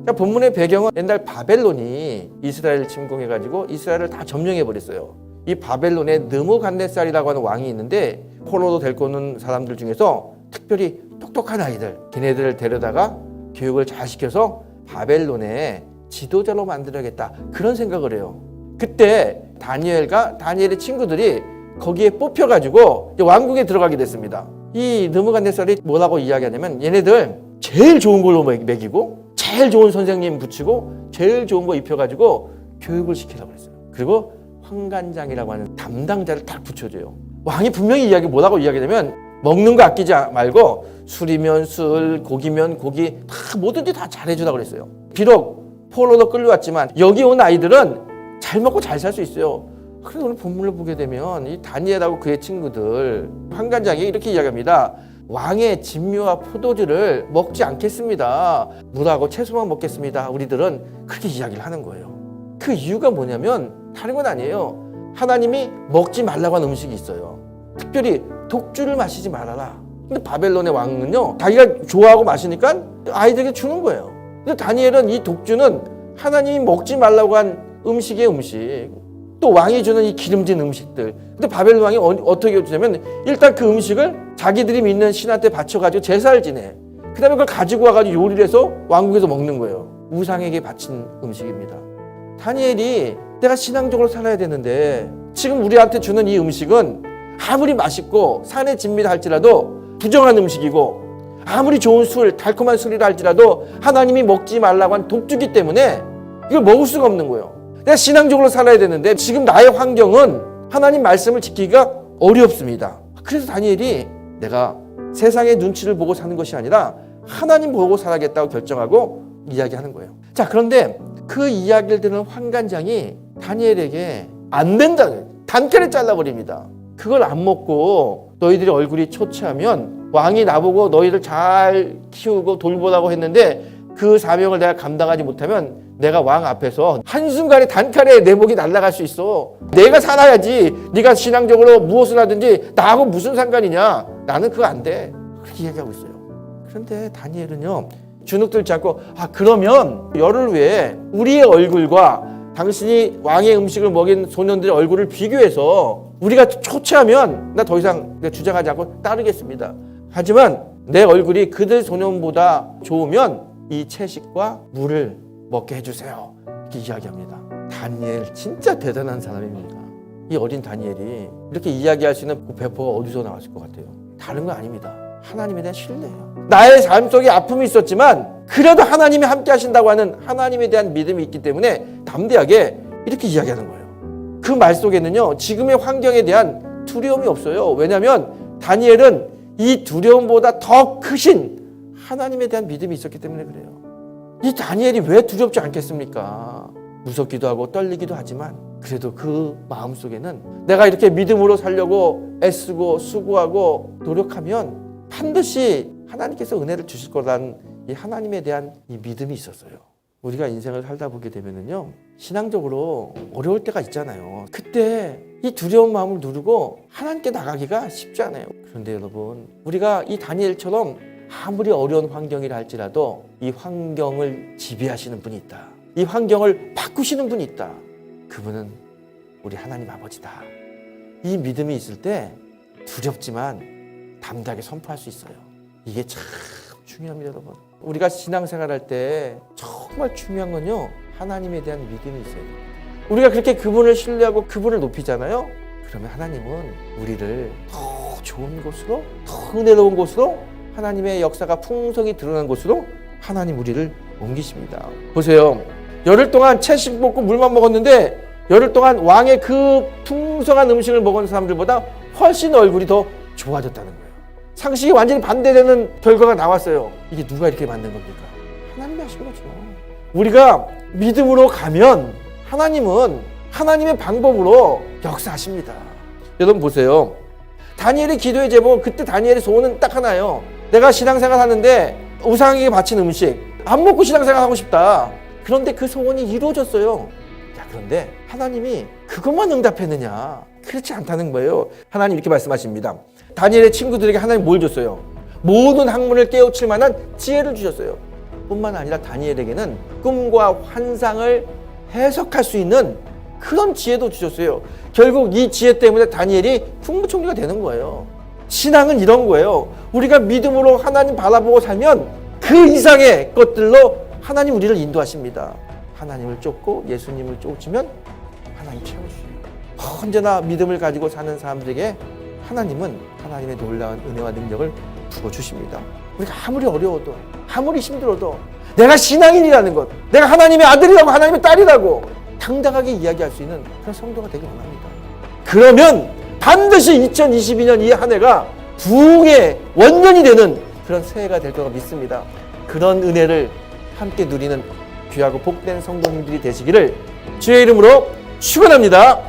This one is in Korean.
그러니까 본문의 배경은 옛날 바벨론이 이스라엘을 침공해가지고 이스라엘을 다 점령해버렸어요. 이 바벨론에 느부갓네살이라고 하는 왕이 있는데 포로로 데리고 오는 사람들 중에서 특별히 똑똑한 아이들, 걔네들을 데려다가 교육을 잘 시켜서 바벨론의 지도자로 만들어야겠다, 그런 생각을 해요. 그때 다니엘과 다니엘의 친구들이 거기에 뽑혀가지고 왕궁에 들어가게 됐습니다. 이 느부갓네살이 뭐라고 이야기하냐면 얘네들 제일 좋은 걸로 먹이고 제일 좋은 선생님 붙이고 제일 좋은 거 입혀가지고 교육을 시키라고 했어요. 그리고 환관장이라고 하는 담당자를 딱 붙여줘요. 왕이 분명히 뭐라고 이야기하냐면 먹는 거 아끼지 말고 술이면 술, 고기면 고기 다 뭐든지 다 잘해주라고 그랬어요. 비록 포로로 끌려왔지만 여기 온 아이들은 잘 먹고 잘 살 수 있어요. 그래서 오늘 본문을 보게 되면 이 다니엘하고 그의 친구들, 환관장이 이렇게 이야기합니다. 왕의 진미와 포도주를 먹지 않겠습니다. 물하고 채소만 먹겠습니다. 우리들은 그렇게 이야기를 하는 거예요. 그 이유가 뭐냐면 다른 건 아니에요. 하나님이 먹지 말라고 한 음식이 있어요. 특별히 독주를 마시지 말아라. 근데 바벨론의 왕은요, 자기가 좋아하고 마시니까 아이들에게 주는 거예요. 근데 다니엘은 이 독주는 하나님이 먹지 말라고 한 음식의 음식, 또 왕이 주는 이 기름진 음식들. 근데 바벨론 왕이 어떻게 주냐면 일단 그 음식을 자기들이 믿는 신한테 바쳐가지고 제사를 지내. 그 다음에 그걸 가지고 와가지고 요리를 해서 왕국에서 먹는 거예요. 우상에게 바친 음식입니다. 다니엘이 내가 신앙적으로 살아야 되는데 지금 우리한테 주는 이 음식은 아무리 맛있고 산의 진미라 할지라도 부정한 음식이고, 아무리 좋은 술, 달콤한 술이라 할지라도 하나님이 먹지 말라고 한 독주기 때문에 이걸 먹을 수가 없는 거예요. 내가 신앙적으로 살아야 되는데 지금 나의 환경은 하나님 말씀을 지키기가 어렵습니다. 그래서 다니엘이 내가 세상의 눈치를 보고 사는 것이 아니라 하나님 보고 살아야겠다고 결정하고 이야기하는 거예요. 자, 그런데 그 이야기를 듣는 환관장이 다니엘에게 안 된다는 단칼에 잘라버립니다. 그걸 안 먹고 너희들이 얼굴이 초췌하면 왕이 나보고 너희를 잘 키우고 돌보라고 했는데 그 사명을 내가 감당하지 못하면 내가 왕 앞에서 한순간에 단칼에 내 목이 날아갈 수 있어. 내가 살아야지. 네가 신앙적으로 무엇을 하든지 나하고 무슨 상관이냐. 나는 그거 안 돼. 그렇게 얘기하고 있어요. 그런데 다니엘은요, 주눅들지 않고 그러면 열흘 후에 우리의 얼굴과 당신이 왕의 음식을 먹인 소년들의 얼굴을 비교해서 우리가 초췌하면 나 더 이상 주장하지 않고 따르겠습니다. 하지만 내 얼굴이 그들 소년보다 좋으면 이 채식과 물을 먹게 해주세요. 이렇게 이야기합니다. 다니엘 진짜 대단한 사람입니다. 이 어린 다니엘이 이렇게 이야기할 수 있는 배포가 어디서 나왔을 것 같아요? 다른 거 아닙니다. 하나님에 대한 신뢰예요. 나의 삶 속에 아픔이 있었지만 그래도 하나님이 함께 하신다고 하는 하나님에 대한 믿음이 있기 때문에 담대하게 이렇게 이야기하는 거예요. 그 말 속에는요, 지금의 환경에 대한 두려움이 없어요. 왜냐하면 다니엘은 이 두려움보다 더 크신 하나님에 대한 믿음이 있었기 때문에 그래요. 이 다니엘이 왜 두렵지 않겠습니까? 무섭기도 하고 떨리기도 하지만 그래도 그 마음속에는 내가 이렇게 믿음으로 살려고 애쓰고 수고하고 노력하면 반드시 하나님께서 은혜를 주실 거라는 이 하나님에 대한 이 믿음이 있었어요. 우리가 인생을 살다 보게 되면은요, 신앙적으로 어려울 때가 있잖아요. 그때 이 두려운 마음을 누르고 하나님께 나가기가 쉽지 않아요. 그런데 여러분, 우리가 이 다니엘처럼 아무리 어려운 환경이라 할지라도 이 환경을 지배하시는 분이 있다. 이 환경을 바꾸시는 분이 있다. 그분은 우리 하나님 아버지다. 이 믿음이 있을 때 두렵지만 담대하게 선포할 수 있어요. 이게 참 중요합니다, 여러분. 우리가 신앙생활할 때 정말 중요한 건요, 하나님에 대한 믿음이 있어야 돼요. 우리가 그렇게 그분을 신뢰하고 그분을 높이잖아요. 그러면 하나님은 우리를 더 좋은 곳으로, 더 은혜로운 곳으로, 하나님의 역사가 풍성히 드러난 곳으로 하나님 우리를 옮기십니다. 보세요. 열흘 동안 채식 먹고 물만 먹었는데 열흘 동안 왕의 그 풍성한 음식을 먹은 사람들보다 훨씬 얼굴이 더 좋아졌다는 거예요. 상식이 완전히 반대되는 결과가 나왔어요. 이게 누가 이렇게 만든 겁니까? 하나님이 하신 거죠. 우리가 믿음으로 가면 하나님은 하나님의 방법으로 역사하십니다. 여러분 보세요. 다니엘의 기도의 제목, 그때 다니엘의 소원은 딱 하나예요. 내가 신앙생활 하는데 우상에게 바친 음식 안 먹고 신앙생활 하고 싶다. 그런데 그 소원이 이루어졌어요. 자, 그런데 하나님이 그것만 응답했느냐? 그렇지 않다는 거예요. 하나님 이렇게 말씀하십니다. 다니엘의 친구들에게 하나님 뭘 줬어요? 모든 학문을 깨우칠 만한 지혜를 주셨어요. 뿐만 아니라 다니엘에게는 꿈과 환상을 해석할 수 있는 그런 지혜도 주셨어요. 결국 이 지혜 때문에 다니엘이 국무총리가 되는 거예요. 신앙은 이런 거예요. 우리가 믿음으로 하나님 바라보고 살면 그 이상의 것들로 하나님 우리를 인도하십니다. 하나님을 쫓고 예수님을 쫓으면 하나님 채워주세요. 언제나 믿음을 가지고 사는 사람들에게 하나님은 하나님의 놀라운 은혜와 능력을 부어주십니다. 우리가 아무리 어려워도 아무리 힘들어도 내가 신앙인이라는 것, 내가 하나님의 아들이라고 하나님의 딸이라고 당당하게 이야기할 수 있는 그런 성도가 되기 원합니다. 그러면 반드시 2022년 이 한 해가 부흥의 원년이 되는 그런 새해가 될 거라고 믿습니다. 그런 은혜를 함께 누리는 귀하고 복된 성도님들이 되시기를 주의 이름으로 축원합니다.